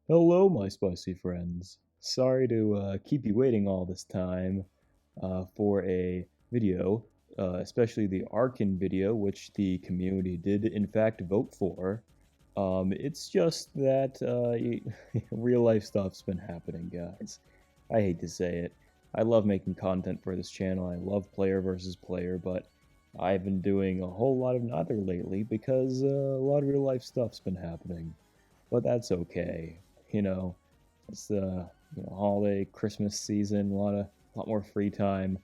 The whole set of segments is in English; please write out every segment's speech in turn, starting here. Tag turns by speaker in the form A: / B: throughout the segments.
A: Hello, my spicy friends. Sorry to keep you waiting all this time for a video, especially the Archen video, which the community did in fact vote for. It's just that real life stuff's been happening, guys. I hate to say it. I love making content for this channel. I love player versus player, but I've been doing a whole lot of neither lately because a lot of real life stuff's been happening. But that's okay. You know, it's the holiday Christmas season, a lot more free time.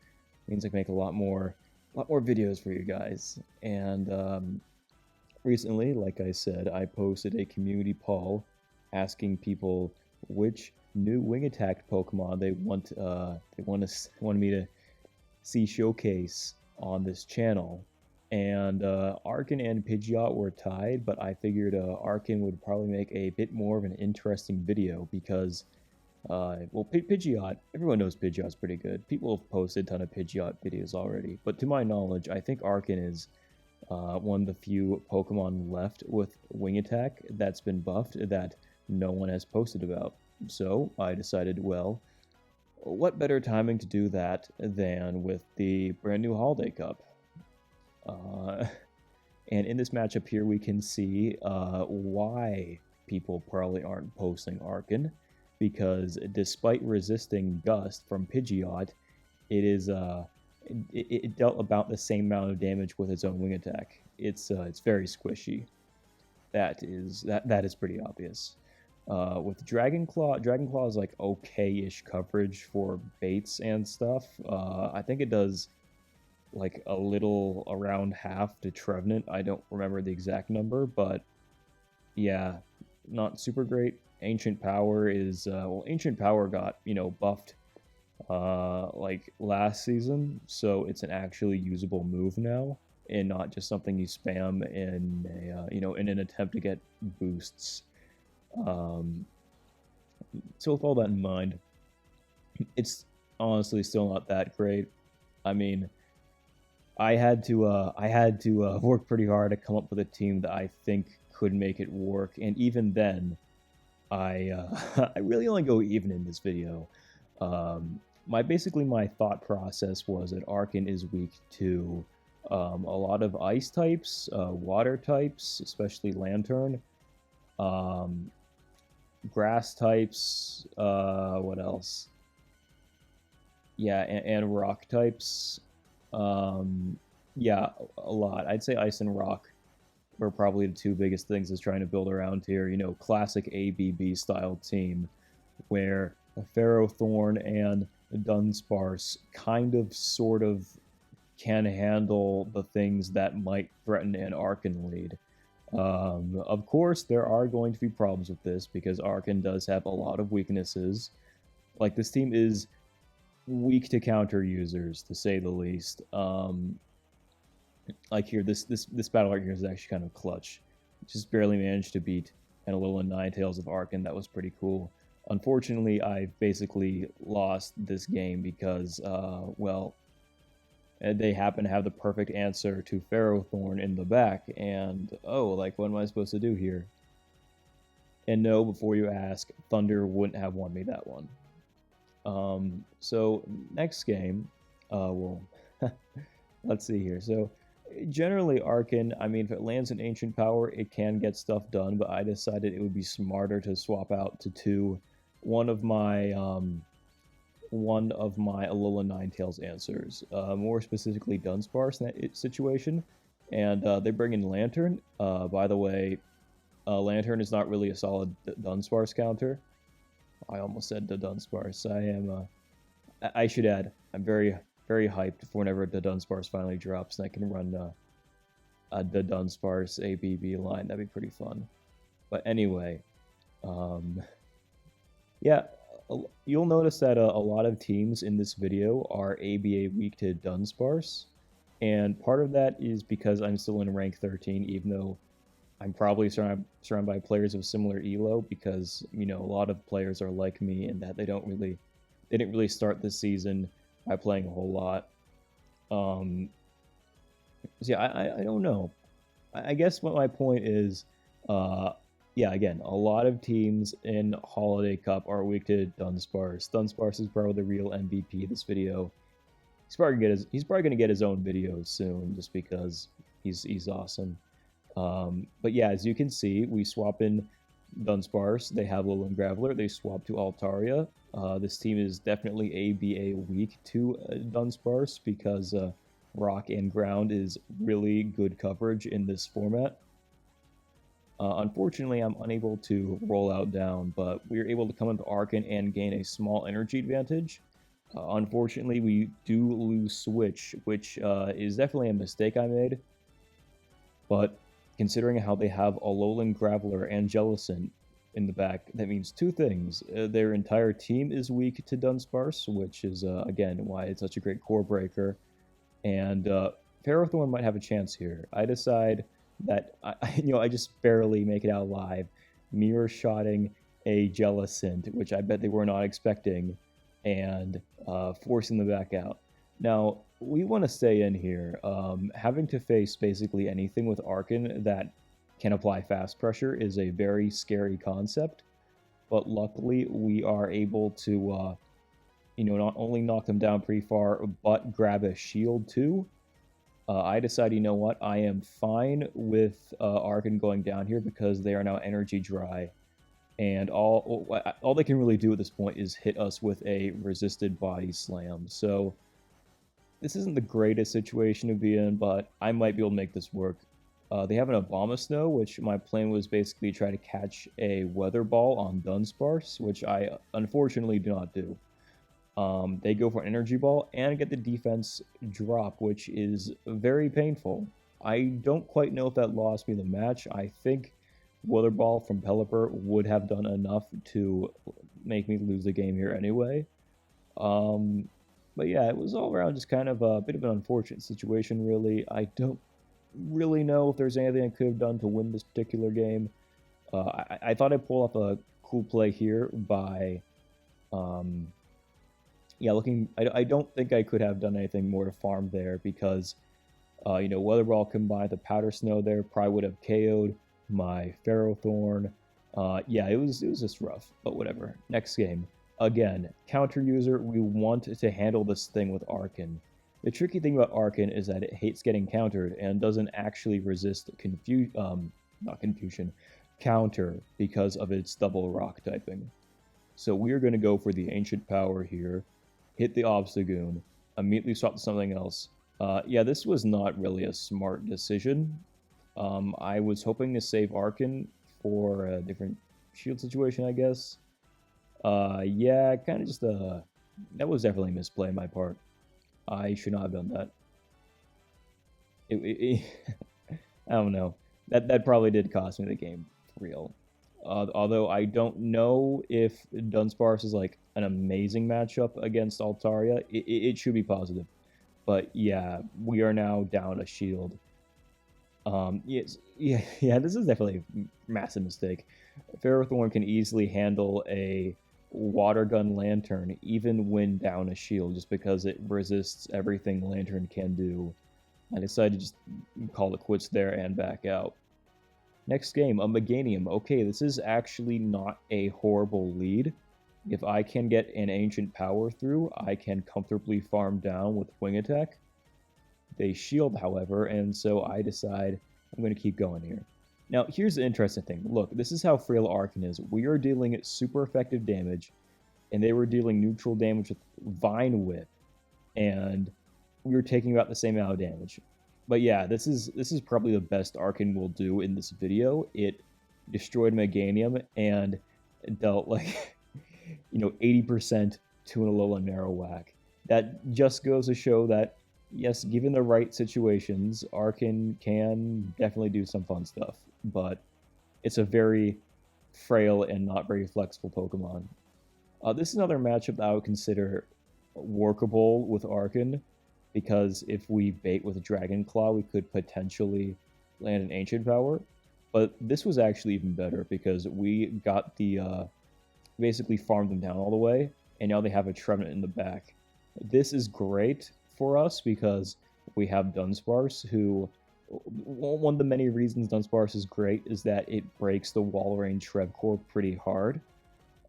A: Means I can make a lot more videos for you guys. And recently, like I said, I posted a community poll asking people which new wing attack Pokemon wanted me to see showcase on this channel. And Archen and Pidgeot were tied, but I figured Archen would probably make a bit more of an interesting video because, well, Pidgeot, everyone knows Pidgeot's pretty good. People have posted a ton of Pidgeot videos already, but to my knowledge, I think Archen is one of the few Pokemon left with Wing Attack that's been buffed that no one has posted about. So I decided, well, what better timing to do that than with the brand new Holiday Cup? Uh, and in this matchup here, we can see why people probably aren't posting Archen, because despite resisting Gust from Pidgeot, it dealt about the same amount of damage with its own wing attack. It's very squishy. That is pretty obvious. With Dragon Claw is like okay-ish coverage for baits and stuff. I think it does like a little around half to Trevenant. I don't remember the exact number, but yeah, not super great. Ancient Power is well, Ancient Power got buffed like last season, so it's an actually usable move now, and not just something you spam in a in an attempt to get boosts. Um, so with all that in mind, it's honestly still not that great. I mean, I had to work pretty hard to come up with a team that I think could make it work, and even then, I really only go even in this video. My thought process was that Archen is weak to a lot of ice types, water types, especially Lantern, um, grass types. What else? Yeah, and rock types. Um, yeah, a lot. I'd say ice and rock were probably the two biggest things is trying to build around here. Classic ABB style team where Ferrothorn and Dunsparce kind of sort of can handle the things that might threaten an Archen lead. Of course, there are going to be problems with this because Archen does have a lot of weaknesses. Like, this team is weak to counter users, to say the least. Like here, this battle art here is actually kind of clutch. Just barely managed to beat and a little in Ninetales of Archen. That was pretty cool. Unfortunately, I basically lost this game because, well, they happen to have the perfect answer to Ferrothorn in the back, and oh, like, what am I supposed to do here? And no, before you ask, Thunder wouldn't have won me that one. So next game, well, let's see here. So generally Archen, I mean, if it lands in Ancient Power, it can get stuff done, but I decided it would be smarter to swap out to two, one of my Alola Ninetales answers, more specifically Dunsparce in that situation, and they bring in Lantern. By the way, Lantern is not really a solid Dunsparce counter. I almost said the Dunsparce. I should add, I'm very, very hyped for whenever the Dunsparce finally drops and I can run the Dunsparce ABB line. That'd be pretty fun. But anyway, yeah, you'll notice that a lot of teams in this video are ABA weak to Dunsparce. And part of that is because I'm still in rank 13, even though I'm probably surrounded by players of similar elo, because a lot of players are like me in that they didn't really start this season by playing a whole lot. So yeah, I don't know. I guess what my point is, yeah, again, a lot of teams in Holiday Cup are weak to Dunsparce. Dunsparce is probably the real MVP of this video. He's probably gonna get his own video soon, just because he's awesome. But yeah, as you can see, we swap in Dunsparce. They have Lowland Graveler. They swap to Altaria. This team is definitely ABA weak to Dunsparce because Rock and Ground is really good coverage in this format. Unfortunately, I'm unable to roll out down, but we are able to come into Archen and gain a small energy advantage. Unfortunately, we do lose Switch, which is definitely a mistake I made. But considering how they have Alolan Graveler and Jellicent in the back, that means two things. Their entire team is weak to Dunsparce, which is, again, why it's such a great core breaker. And Ferrothorn might have a chance here. I decide that, I just barely make it out alive, mirror shotting a Jellicent, which I bet they were not expecting, and forcing them back out. Now, we want to stay in here. Having to face basically anything with Archen that can apply fast pressure is a very scary concept, but luckily we are able to, not only knock them down pretty far, but grab a shield too. I decide, you know what, I am fine with Archen going down here because they are now energy dry. And all they can really do at this point is hit us with a resisted body slam. So this isn't the greatest situation to be in, but I might be able to make this work. They have an Abomasnow, which my plan was basically try to catch a Weather Ball on Dunsparce, which I unfortunately do not do. They go for an Energy Ball and get the defense drop, which is very painful. I don't quite know if that lost me the match. I think Weather Ball from Pelipper would have done enough to make me lose the game here anyway. But yeah, it was all around just kind of a bit of an unfortunate situation, really. I don't really know if there's anything I could have done to win this particular game. I thought I'd pull off a cool play here by, looking. I don't think I could have done anything more to farm there because, Weather Ball combined with the Powder Snow there probably would have KO'd my Ferrothorn. Yeah, it was just rough, but whatever. Next game. Again, counter user, we want to handle this thing with Archen. The tricky thing about Archen is that it hates getting countered and doesn't actually resist counter because of its double rock typing. So we are going to go for the Ancient Power here, hit the Obstagoon, immediately swap to something else. Yeah, this was not really a smart decision. I was hoping to save Archen for a different shield situation, I guess. Yeah, kind of just that was definitely a misplay on my part. I should not have done that. I don't know. That probably did cost me the game, for real. Although I don't know if Dunsparce is like an amazing matchup against Altaria. It should be positive. But yeah, we are now down a shield. Yes, yeah, this is definitely a massive mistake. Ferrothorn can easily handle a Water Gun Lantern even when down a shield just because it resists everything Lantern can do. I decided to just call it quits there and back out. Next game, a Meganium. Okay, this is actually not a horrible lead. If I can get an Ancient Power through, I can comfortably farm down with Wing Attack. They shield, however, and so I decide I'm going to keep going here. Now, here's the interesting thing. Look, this is how frail Archen is. We are dealing super effective damage, and they were dealing neutral damage with Vine Whip, and we were taking about the same amount of damage. But yeah, this is probably the best Archen will do in this video. It destroyed Meganium and dealt like 80% to an Alolan Marowak. That just goes to show that yes, given the right situations, Archen can definitely do some fun stuff, but it's a very frail and not very flexible Pokemon. This is another matchup that I would consider workable with Archen, because if we bait with Dragon Claw, we could potentially land an Ancient Power. But this was actually even better because we got the basically farmed them down all the way, and now they have a Trevenant in the back. This is great for us because we have Dunsparce, who one of the many reasons Dunsparce is great is that it breaks the wall range Shrevcore pretty hard.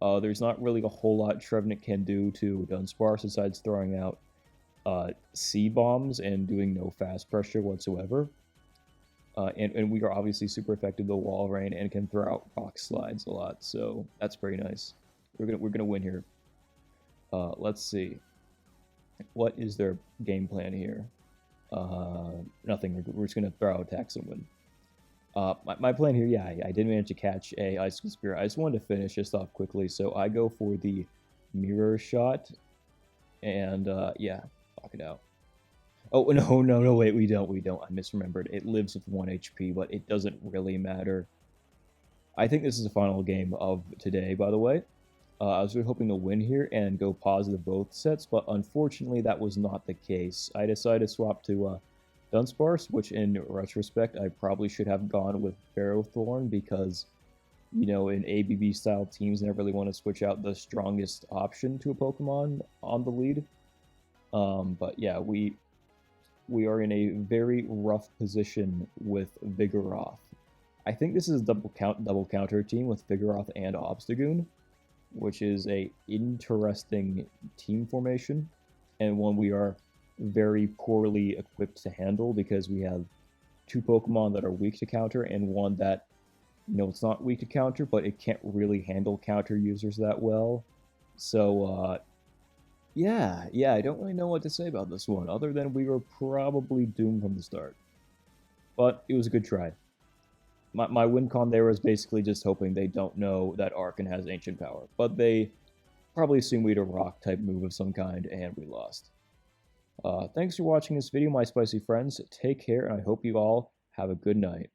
A: There's not really a whole lot Trevenant can do to Dunsparce besides throwing out C-bombs and doing no fast pressure whatsoever. And we are obviously super effective with wall rain and can throw out rock slides a lot, so that's pretty nice. We're gonna win here. Let's see. What is their game plan here? Nothing. We're just gonna throw out attacks and win. My plan here, yeah, I did manage to catch a Icicle Spear. I just wanted to finish this off quickly, so I go for the mirror shot, and yeah, knock it out. Oh, no, wait, we don't. I misremembered. It lives with 1 HP, but it doesn't really matter. I think this is the final game of today, by the way. I was really hoping to win here and go positive both sets, but unfortunately that was not the case. I decided to swap to Dunsparce, which in retrospect I probably should have gone with Ferrothorn because, you know, in ABB style teams never really want to switch out the strongest option to a Pokemon on the lead. But yeah, we are in a very rough position with Vigoroth. I think this is a double counter team with Vigoroth and Obstagoon, which is a interesting team formation and one we are very poorly equipped to handle because we have two Pokemon that are weak to counter and one that, you know, it's not weak to counter, but it can't really handle counter users that well. So, yeah, I don't really know what to say about this one, other than we were probably doomed from the start. But it was a good try. My win con there was basically just hoping they don't know that Archen has Ancient Power, but they probably assumed we had a rock type move of some kind, and we lost. Thanks for watching this video, my spicy friends. Take care, and I hope you all have a good night.